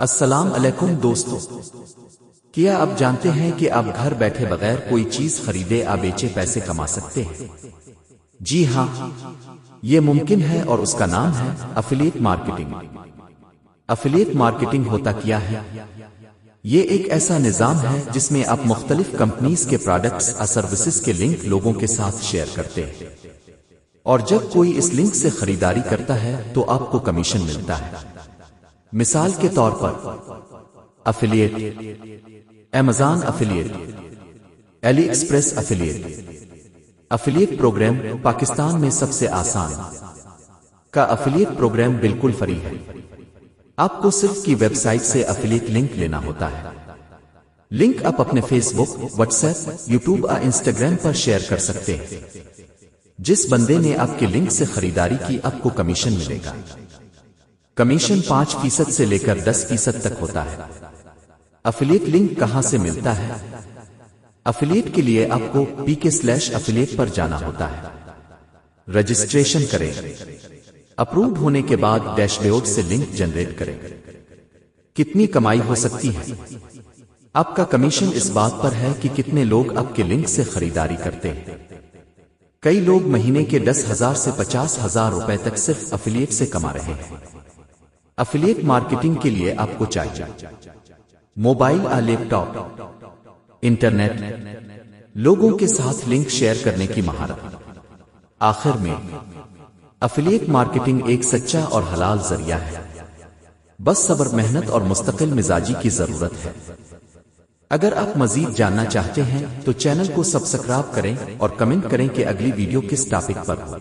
السلام علیکم دوستو، کیا آپ جانتے ہیں کہ آپ گھر بیٹھے بغیر کوئی چیز خریدے یا بیچے پیسے کما سکتے ہیں؟ جی ہاں، یہ ممکن ہے اور اس کا نام ہے افیلیٹ مارکیٹنگ۔ افیلیٹ مارکیٹنگ ہوتا کیا ہے؟ یہ ایک ایسا نظام ہے جس میں آپ مختلف کمپنیز کے پروڈکٹس یا سروسز کے لنک لوگوں کے ساتھ شیئر کرتے ہیں، اور جب کوئی اس لنک سے خریداری کرتا ہے تو آپ کو کمیشن ملتا ہے۔ مثال کے طور پر affiliate, Amazon affiliate, AliExpress affiliate. Affiliate programme Pakistan میں سب سے آسان کا افیلیٹ پروگرام بالکل فری ہے۔ آپ کو صرف کی ویب سائٹ سے افیلیٹ لنک لینا ہوتا ہے۔ لنک آپ اپنے فیس بک، واٹس ایپ، یوٹیوب اور انسٹاگرام پر شیئر کر سکتے ہیں۔ جس بندے نے آپ کے لنک سے خریداری کی آپ کو کمیشن ملے گا۔ کمیشن 5% سے لے کر 10% تک ہوتا ہے۔ افیلیٹ لنک کہاں سے ملتا ہے؟ افیلیٹ کے لیے آپ کو pk/affiliate پر جانا ہوتا ہے۔ رجسٹریشن کریں، اپرووڈ ہونے کے بعد ڈیش بورڈ سے لنک جنریٹ کریں۔ کتنی کمائی ہو سکتی ہے؟ آپ کا کمیشن اس بات پر ہے کہ کتنے لوگ آپ کے لنک سے خریداری کرتے ہیں۔ کئی لوگ مہینے کے 10,000 سے 50,000 روپے تک صرف افیلیٹ سے کما رہے ہیں۔ افیلیٹ مارکیٹنگ کے لیے آپ کو چاہیے موبائل اور لیپ ٹاپ، انٹرنیٹ، لوگوں کے ساتھ لنک شیئر کرنے کی مہارت۔ آخر میں افیلیٹ مارکیٹنگ ایک سچا اور حلال ذریعہ ہے، بس صبر، محنت اور مستقل مزاجی کی ضرورت ہے۔ اگر آپ مزید جاننا چاہتے ہیں تو چینل کو سبسکرائب کریں اور کمنٹ کریں کہ اگلی ویڈیو کس ٹاپک پر ہو۔